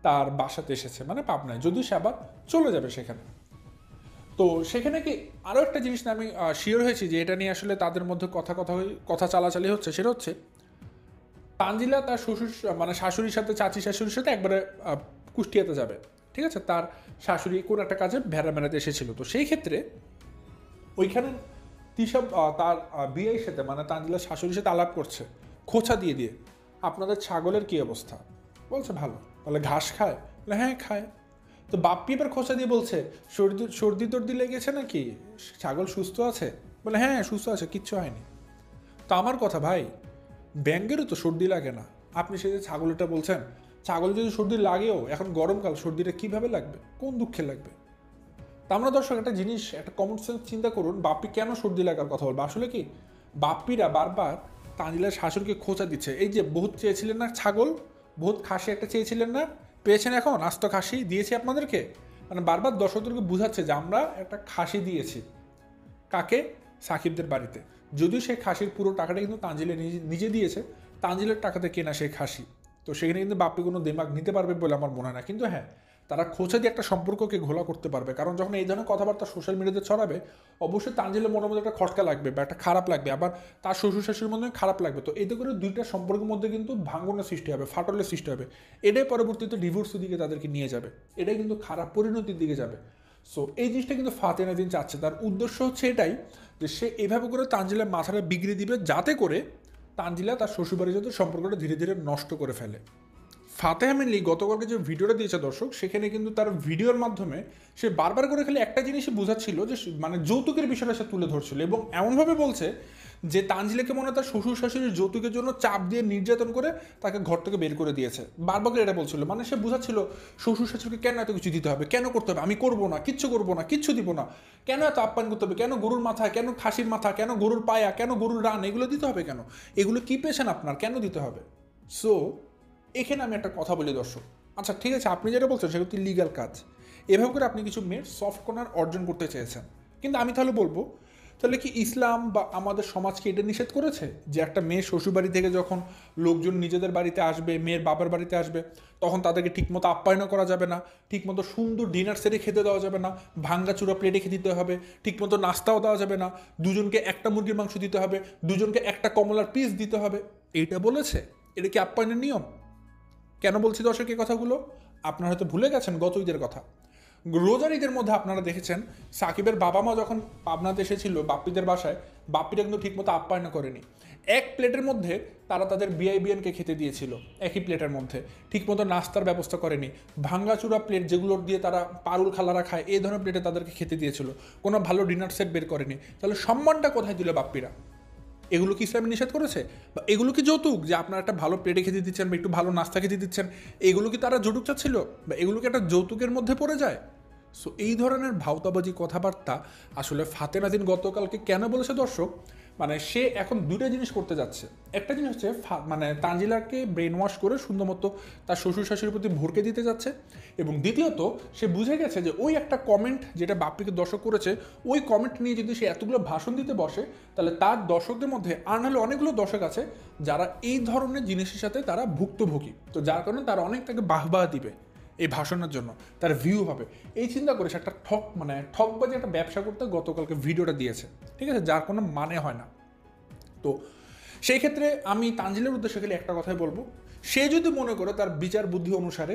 তার বাসাতে এসেছে, মানে পাবনায়, যদিও সে আবার চলে যাবে সেখানে। তো সেখানে কি আরও একটা জিনিস না আমি শিওর হয়েছি যে এটা নিয়ে আসলে তাদের মধ্যে কথা চালাচালি হচ্ছে, সেটা হচ্ছে তানজিলা তার শ্বশুর মানে শাশুড়ির সাথে, চাচি শাশুড়ির সাথে একবারে কুষ্টিয়াতে যাবে, ঠিক আছে? তার শাশুড়ি কোনো একটা কাজে ভেড়া মেলাতে এসেছিল, তো সেই ক্ষেত্রে ওইখানে তিশা তার বিয়ের সাথে, মানে তানজিলার শাশুড়ির সাথে আলাপ করছে খোঁচা দিয়ে দিয়ে, আপনাদের ছাগলের কী অবস্থা? বলছে ভালো। বলে ঘাস খায়? বলে হ্যাঁ খায়। তো বাপ্পি এবার খোঁচা দিয়ে বলছে সর্দি টর্দি লেগেছে নাকি, ছাগল সুস্থ আছে? বলে হ্যাঁ সুস্থ আছে, কিচ্ছু হয়নি। তো আমার কথা ভাই, ব্যাঙ্গেরও তো সর্দি লাগে না, আপনি সে যে ছাগলটা বলছেন, ছাগল যদি সর্দি লাগেও, এখন গরমকাল, সর্দিটা কীভাবে লাগবে, কোন দুঃখে লাগবে? তা আমরা দর্শক একটা জিনিস, একটা কমন সেন্স চিন্তা করুন, বাপ্পি কেন সর্দি লাগার কথা বলবো? আসলে কি বাপ্পিরা বারবার তানজিলার শাশুড়িকে খোঁচা দিচ্ছে, এই যে বহুত চেয়েছিলেন না ছাগল, বহুত খাসি একটা চেয়েছিলেন না, পেয়েছেন এখন, আস্ত খাসি দিয়েছি আপনাদেরকে, মানে বারবার দর্শকদেরকে বুঝাচ্ছে যে আমরা একটা খাসি দিয়েছি। কাকে? সাকিবদের বাড়িতে। যদিও সেই খাসির পুরো টাকাটা কিন্তু তানজিলা নিজে দিয়েছে, তানজিলের টাকাতে কেনা সেই খাসি। তো সেখানে কিন্তু বাপ্পি কোনো দিমাগ নিতে পারবে বলে আমার মনে হয় না। কিন্তু হ্যাঁ, তারা খোঁচা দিয়ে একটা সম্পর্ককে ঘোলা করতে পারবে, কারণ যখন এই ধরনের কথাবার্তা সোশ্যাল মিডিয়াতে ছড়াবে, অবশ্যই তানজিলের মনের মধ্যে একটা খটকা লাগবে বা একটা খারাপ লাগবে, আবার তার শ্বশুর শাশুড়ির মধ্যে খারাপ লাগবে। তো এতে করে দুইটা সম্পর্কের মধ্যে কিন্তু ভাঙনের সৃষ্টি হবে, ফাটলের সৃষ্টি হবে। এটাই পরবর্তীতে ডিভোর্সের দিকে তাদেরকে নিয়ে যাবে, এটাই কিন্তু খারাপ পরিণতির দিকে যাবে। সো এই জিনিসটা কিন্তু ফাতে নাদিন চাচ্ছে, তার উদ্দেশ্য হচ্ছে এটাই যে সে এভাবে করে তানজিলার মাথাটা বিগড়ে দিবে, যাতে করে তানজিলা তার শ্বশুরবাড়ির সাথে সম্পর্কটা ধীরে ধীরে নষ্ট করে ফেলে। ফাতেহা মেনলি গতকালকে যে ভিডিওটা দিয়েছে দর্শক, সেখানে কিন্তু তার ভিডিওর মাধ্যমে সে বারবার করে খালি একটা জিনিসই বোঝাচ্ছিল যে মানে যৌতুকের বিষয়টা সে তুলে ধরছিল, এবং এমনভাবে বলছে যে তানজিলাকে মনে হয় তার শ্বশুর শাশুড়ির যৌতুকের জন্য চাপ দিয়ে নির্যাতন করে তাকে ঘর থেকে বের করে দিয়েছে, বারবার করে এটা বলছিল। মানে সে বোঝাচ্ছিল শ্বশুর শাশুড়িকে কেন এত কিছু দিতে হবে, কেন করতে হবে, আমি করবো না, কিচ্ছু করবো না, কিচ্ছু দিব না, কেন এত আপ্যায়ন করতে হবে, কেন গরুর মাথা, কেন খাসির মাথা, কেন গরুর পায়া, কেন গরুর রান, এগুলো দিতে হবে কেন, এগুলো কি পেয়েছেন আপনার, কেন দিতে হবে? সো এখানে আমি একটা কথা বলি দর্শক, আচ্ছা ঠিক আছে আপনি যেটা বলছেন সেটা লিগ্যাল কাজ, এভাবে করে আপনি কিছু মেয়ের সফট কর্নার অর্জন করতে চেয়েছেন, কিন্তু আমি তাহলে বলবো, তাহলে কি ইসলাম বা আমাদের সমাজকে এটা নিষেধ করেছে যে একটা মেয়ে শ্বশুরবাড়ি থেকে যখন লোকজন নিজেদের বাড়িতে আসবে, মেয়ের বাবার বাড়িতে আসবে, তখন তাদেরকে ঠিকমতো আপ্যায়ন করা যাবে না, ঠিকমতো সুন্দর ডিনার সেটে খেতে দেওয়া যাবে না, ভাঙ্গা চূড়া প্লেটে খেতে দিতে হবে, ঠিকমতো নাস্তাও দেওয়া যাবে না, দুজনকে একটা মুরগির মাংস দিতে হবে, দুজনকে একটা কমলার পিস দিতে হবে, এইটা বলেছে? এটা কি আপ্যায়নের নিয়ম? কেন বলছি দর্শক এই কথাগুলো? আপনারা হয়তো ভুলে গেছেন গত ঈদের কথা। রোজার ঈদের মধ্যে আপনারা দেখেছেন সাকিবের বাবা মা যখন পাবনাতে এসেছিল বাপ্পিদের বাসায়, বাপ্পিরা কিন্তু ঠিকমতো আপ্যায়ন করেনি। এক প্লেটের মধ্যে তারা তাদের বিআইবিএনকে খেতে দিয়েছিল, একই প্লেটের মধ্যে ঠিকমতো নাস্তার ব্যবস্থা করেনি, ভাঙ্গাচুরা প্লেট যেগুলো দিয়ে তারা পারুল খালারা খায়, এই ধরনের প্লেটে তাদেরকে খেতে দিয়েছিল, কোনো ভালো ডিনার সেট বের করেনি। তাহলে সম্মানটা কোথায় দিল বাপ্পিরা? এগুলো কি ইসলামে নিষেধ করেছে? বা এগুলো কি যৌতুক, যে আপনারা একটা ভালো প্লেটে খেতে দিচ্ছেন বা একটু ভালো নাস্তা খেতে দিচ্ছেন, এগুলো কি তারা যৌতুক চাচ্ছিল, বা এগুলো কি একটা যৌতুকের মধ্যে পড়ে যায়? সো এই ধরনের ভাওতাবাজি কথাবার্তা আসলে ফাতে নাদিন গতকালকে কেন বলেছে দর্শক, মানে সে এখন দুটো জিনিস করতে যাচ্ছে। একটা জিনিস হচ্ছে মানে তানজিলাকে ব্রেন ওয়াশ করে সুন্দর মতো তার শ্বশুর শাশুড়ির প্রতি ভরকে দিতে যাচ্ছে, এবং দ্বিতীয়ত সে বুঝে গেছে যে ওই একটা কমেন্ট যেটা বাপ্পিকে দর্শক করেছে, ওই কমেন্ট নিয়ে যদি সে এতগুলো ভাষণ দিতে বসে, তাহলে তার দর্শকদের মধ্যে আর নাহলে অনেকগুলো দর্শক আছে যারা এই ধরনের জিনিসের সাথে তারা ভুক্তভোগী, তো যার কারণে তারা অনেক তাকে বাহবাহ দিবে এই ভাষণের জন্য, তার ভিউ হবে, এই চিন্তা করে সে একটা ঠকবাজি একটা ব্যবসা করতে গতকালকে ভিডিওটা দিয়েছে, ঠিক আছে, যার কোনো মানে হয় না। তো সেই ক্ষেত্রে আমি তানজিলের উদ্দেশ্যে গেলে একটা কথাই বলবো, সে যদি মনে করে তার বিচার বুদ্ধি অনুসারে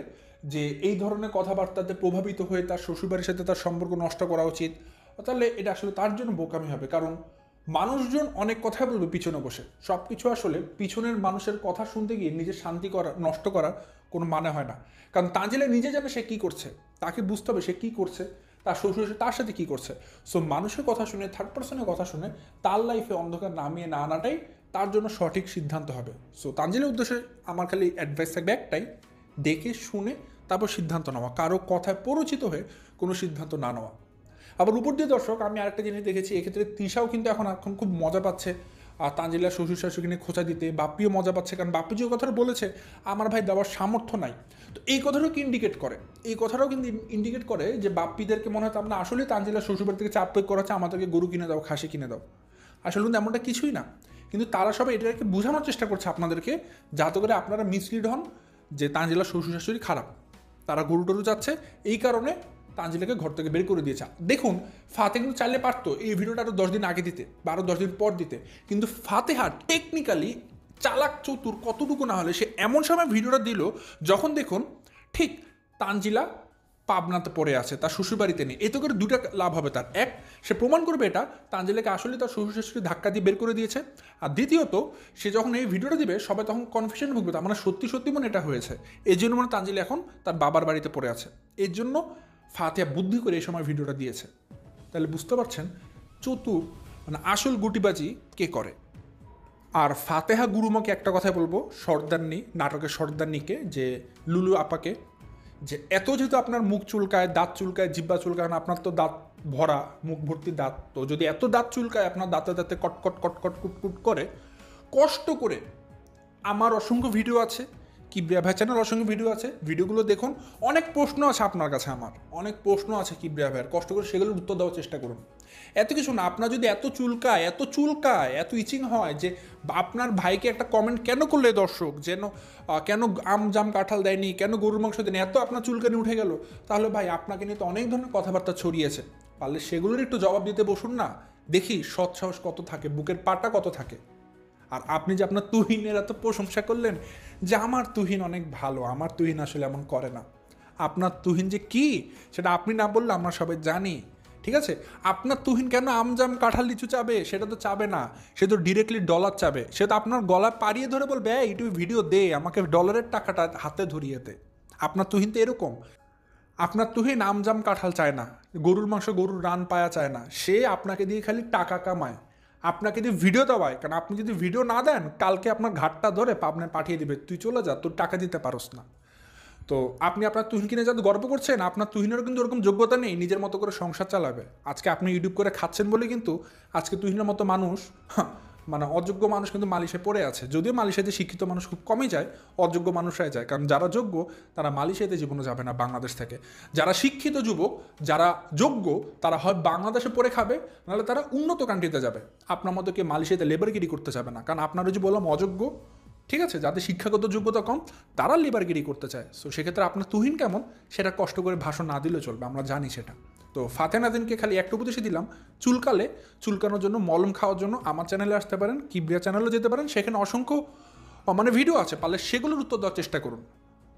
যে এই ধরনের কথাবার্তাতে প্রভাবিত হয়ে তার শ্বশুরবাড়ির সাথে তার সম্পর্ক নষ্ট করা উচিত, তাহলে এটা আসলে তার জন্য বোকামি হবে। কারণ মানুষজন অনেক কথা বলবে পিছনে বসে, সব কিছু আসলে পিছনের মানুষের কথা শুনতে গিয়ে নিজের শান্তি করা নষ্ট করার কোনো মানে হয় না। কারণ তানজিলা নিজে জানে সে কী করছে, তাকে বুঝতে হবে সে কী করছে, তার শ্বশুর তার সাথে কী করছে। সো মানুষের কথা শুনে, থার্ড পার্সনের কথা শুনে তার লাইফে অন্ধকার নামিয়ে না আনাটাই তার জন্য সঠিক সিদ্ধান্ত হবে। সো তানজিলের উদ্দেশ্যে আমার খালি অ্যাডভাইস থাকবে একটাই, দেখে শুনে তারপর সিদ্ধান্ত নেওয়া, কারো কথায় পরিচিত হয়ে কোনো সিদ্ধান্ত না নেওয়া। আবার উপর দিয়ে দর্শক আমি আরেকটা জিনিস দেখেছি, এক্ষেত্রে তৃষাও কিন্তু এখন খুব মজা পাচ্ছে আর তানজিলার শ্বশুর শাশুড়ি নিয়ে খোঁচা দিতে। বাপ্পিও মজা পাচ্ছে, কারণ বাপ্পি যে কথাটা বলেছে আমার ভাই দেওয়ার সামর্থ্য নাই। তো এই কথাটাও কি ইন্ডিকেট করে, এই কথাটাও কিন্তু ইন্ডিকেট করে যে বাপ্পিদেরকে মনে হয় আমরা আসলে তানজিলার শ্বশুরবাড়ি থেকে চাপ প্রয়োগ করাচ্ছে আমাদেরকে গরু কিনে দাও, খাসি কিনে দাও। আসলে কিন্তু এমনটা কিছুই না, কিন্তু তারা সবাই এটাকে বোঝানোর চেষ্টা করছে আপনাদেরকে, যাতে করে আপনারা মিসলিড হন যে তানজিলার শ্বশুর শাশুড়ি খারাপ, তারা গরু টরু যাচ্ছে, এই কারণে তানজিলাকে ঘর থেকে বের করে দিয়েছে। দেখুন ফাতে কিন্তু চাইলে পারতো এই ভিডিওটা আরও 10 দিন আগে দিতে বা আরও 10 দিন পর দিতে, কিন্তু ফাতেহা টেকনিক্যালি চালাক চতুর কতটুকু না হলে সে এমন সময় ভিডিওটা দিল যখন দেখুন ঠিক তানজিলা পাবনাতে পড়ে আছে, তার শ্বশুরবাড়িতে নেই। এতে করে দুটা লাভ হবে তার, এক সে প্রমাণ করবে এটা তানজিলাকে আসলে তার শ্বশুর শাশুড়ি ধাক্কা দিয়ে বের করে দিয়েছে, আর দ্বিতীয়ত সে যখন এই ভিডিওটা দিবে সবাই তখন কনফিউশন ভুগবে, তার মানে সত্যি সত্যি মনে এটা হয়েছে। এই জন্য মানে তানজিলা এখন তার বাবার বাড়িতে পড়ে আছে, এর জন্য ফাতিহা বুদ্ধি করে এই সময় ভিডিওটা দিয়েছে। তাহলে বুঝতে পারছেন চতুর মানে আসল গুটিবাজি কে করে। আর ফাতেহা গুরুমাকে একটা কথাই বলবো, সর্দারনি নাটকের সর্দারনিকে, যে লুলু আপাকে, যে এত যেহেতু আপনার মুখ চুলকায়, দাঁত চুলকায়, জিব্বা চুলকায়, কারণ আপনার তো দাঁত ভরা, মুখ ভর্তি দাঁত, তো যদি এত দাঁত চুলকায় আপনার দাঁতে দাঁতে কটকট কটকট কুটকুট করে, কষ্ট করে আমার অসংখ্য ভিডিও আছে, কিবরিয়া ভাই চ্যানেল অসংখ্য ভিডিও আছে, ভিডিওগুলো দেখুন। অনেক প্রশ্ন আছে আপনার কাছে, আমার অনেক প্রশ্ন আছে কিবরিয়া ভাইয়ের, কষ্ট করে সেগুলোর উত্তর দেওয়ার চেষ্টা করুন। এত কিছু না, আপনার যদি এত চুলকায় এত ইচিং হয় যে আপনার ভাইকে একটা কমেন্ট কেন করলে দর্শক, যেন কেন আম জাম কাঁঠাল দেয়নি, কেন গরুর মাংস দেয়নি, এত আপনার চুলকানি উঠে গেল, তাহলে ভাই আপনাকে নিয়ে তো অনেক ধরনের কথাবার্তা ছড়িয়েছে, পারলে সেগুলোর একটু জবাব দিতে বসুন না, দেখি সৎ সাহস কত থাকে, বুকের পাটা কত থাকে। আর আপনি যে আপনার তুহিনের এত প্রশংসা করলেন যে আমার তুহিন অনেক ভালো, আমার তুহিন আসলে এমন করে না, আপনার তুহিন যে কি সেটা আপনি না বললে আমরা সবাই জানি, ঠিক আছে? আপনার তুহিন কেন আমজাম কাঁঠাল লিচু চাবে, সেটা তো চাবে না, সে তো ডিরেক্টলি ডলার চাবে, সে তো আপনার গলা পাড়িয়ে ধরে বলবে ইউটিউব ভিডিও দে, আমাকে ডলারের টাকাটা হাতে ধরিয়ে দে। আপনার তুহিন তো এরকম, আপনার তুহিন আমজাম কাঁঠাল চায় না, গরুর মাংস গরুর রান পায়া চায় না, সে আপনাকে দিয়ে খালি টাকা কামায়, আপনাকে দিয়ে ভিডিও দেওয়ায়, কারণ আপনি যদি ভিডিও না দেন কালকে আপনার ঘাটটা ধরে পাবনায় পাঠিয়ে দিবে, তুই চলে যা, তোর টাকা দিতে পারোস না। তো আপনি আপনার তুহিন কিনে যাতে গর্ব করছেন, আপনার তুহিনেরও কিন্তু ওরকম যোগ্যতা নেই নিজের মতো করে সংসার চালাবে। আজকে আপনি ইউটিউব করে খাচ্ছেন বলে কিন্তু আজকে তুহিনের মতো মানুষ, মানে অযোগ্য মানুষ কিন্তু মালয়েশিয়ায় পড়ে আছে। যদিও মালয়েশিয়াতে শিক্ষিত মানুষ খুব কমই যায়, অযোগ্য মানুষরাই যায়, কারণ যারা যোগ্য তারা মালয়েশিয়াতে জীবনে যাবে না বাংলাদেশ থেকে। যারা শিক্ষিত যুবক, যারা যোগ্য, তারা হয় বাংলাদেশে পড়ে খাবে, নাহলে তারা উন্নত কান্ট্রিতে যাবে। আপনার মতো কেউ মালয়েশিয়াতে লেবারগিরি করতে যাবে না, কারণ আপনারা যে বললাম অযোগ্য, ঠিক আছে, যাদের শিক্ষাগত যোগ্যতা কম তারা লেবারগিরি করতে চায়। সো সেক্ষেত্রে আপনার তুহিন কেমন সেটা কষ্ট করে ভাষণ না দিলেও চলবে, আমরা জানি সেটা। তো ফাতে নাদিনকে খালি একটা উপদেশই দিলাম, চুলকানোর জন্য মলম খাওয়ার জন্য আমার চ্যানেলে আসতে পারেন, কিবরিয়া চ্যানেলে যেতে পারেন, সেখানে অসংখ্য মানে ভিডিও আছে, পারলে সেগুলোর উত্তর দেওয়ার চেষ্টা করুন।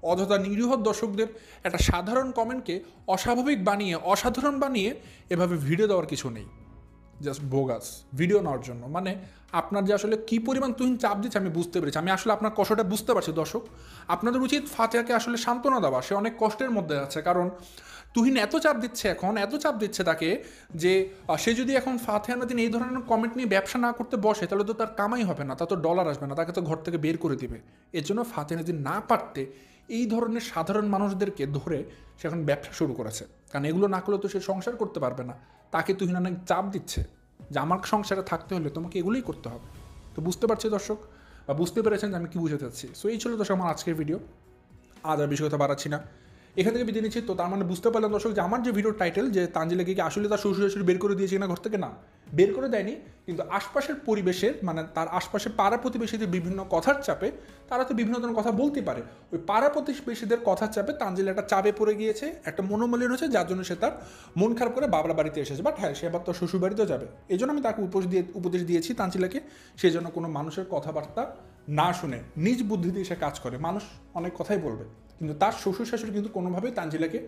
অযথা নিরীহ দর্শকদের একটা সাধারণ কমেন্টকে অস্বাভাবিক বানিয়ে, অসাধারণ বানিয়ে এভাবে ভিডিও দেওয়ার কিছু নেই, জাস্ট বোগাস ভিডিও নেওয়ার জন্য। মানে আপনার যে আসলে কী পরিমাণ তুহিন চাপ দিচ্ছে আমি বুঝতে পেরেছি, আমি আসলে আপনার কষ্টটা বুঝতে পারছি দর্শক। আপনাদের উচিত ফাতেহাকে আসলে সান্ত্বনা দেওয়া, সে অনেক কষ্টের মধ্যে আছে, কারণ তুহিন এত চাপ দিচ্ছে তাকে, যে সে যদি এখন ফাতেহা নাদিন এই ধরনের কমেন্ট নিয়ে ব্যবসা না করতে বসে তাহলে তো তার কামাই হবে না, তার তো ডলার আসবে না, তাকে তো ঘর থেকে বের করে দিবে। এর জন্য ফাতেহা নাদিন না পারতে এই ধরনের সাধারণ মানুষদেরকে ধরে সে এখন ব্যবসা শুরু করেছে, কারণ এগুলো না করলে তো সে সংসার করতে পারবে না। তাকে তুহিন অনেক চাপ দিচ্ছে যে আমার সংসারে থাকতে হলে তোমাকে এগুলোই করতে হবে। তো বুঝতে পারছি দর্শক, বা বুঝতে পেরেছেন যে আমি কী বুঝাতে চাচ্ছি। সো এই ছিল দর্শক আমার আজকের ভিডিও, আজ আর বেশি কথা বাড়াচ্ছি না, এখান থেকে বিদায় নিচ্ছি। তো তার মানে বুঝতে পারলেন দর্শক যে আমার যে ভিডিওর টাইটেল, যে তানজিলাকে কি আসলে তার শ্বশুর শাশুড়ি বের করে দিয়েছে কিনা ঘর থেকে, না, বের করে দেয়নি, কিন্তু আশপাশের পরিবেশের মানে তার আশপাশে পাড়া প্রতিবেশীদের বিভিন্ন কথার চাপে তারা তো বিভিন্ন ধরনের কথা বলতে পারে, ওই পাড়া প্রতিবেশীদের কথার চাপে তানজিল একটা চাপে পড়ে গিয়েছে, একটা মনোমালিন্য হয়েছে, যার জন্য সে তার মন খারাপ করে বাবার বাড়িতে এসেছে। বাট হ্যাঁ, সে আবার তো শ্বশুর বাড়িতেও যাবে। এই জন্য আমি তাকে উপদেশ দিয়েছি তানজিলাকে, সেই জন্য কোনো মানুষের কথাবার্তা না শুনে নিজ বুদ্ধি দিয়ে সে কাজ করে। মানুষ অনেক কথাই বলবে, কিন্তু তার শ্বশুর শাশুড়ি কিন্তু কোনোভাবেই তানজিলাকে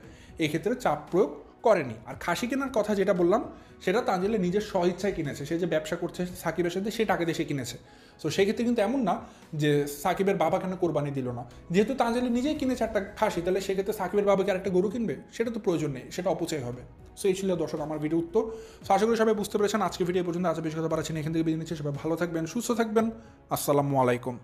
এক্ষেত্রে চাপ প্রয়োগ করেনি। আর খাসি কেনার কথা যেটা বললাম, সেটা তানজিলা নিজের স্বইচ্ছায় কিনেছে। সে যে ব্যবসা করছে সাকিবের সাথে, সে টাকা দিয়ে সে কিনেছে। সো সেক্ষেত্রে কিন্তু এমন না যে সাকিবের বাবা কেন কোরবানি দিল না। যেহেতু তানজিলা নিজেই কিনেছে একটা খাসি, তাহলে সেক্ষেত্রে সাকিবের বাবাকে আরেকটা গরু কিনবে, সেটা তো প্রয়োজন নেই, সেটা অপচয় হবে। সো এই ছিল দর্শক আমার ভিডিও উত্তর। সো আশা করি সবাই বুঝতে পেরেছেন। আজকে ভিডিও পর্যন্ত আজ বেশি কথা বাড়াচ্ছি না, এখান থেকে বিদায় নিচ্ছি। সবাই ভালো থাকবেন, সুস্থ থাকবেন। আসসালামু আলাইকুম।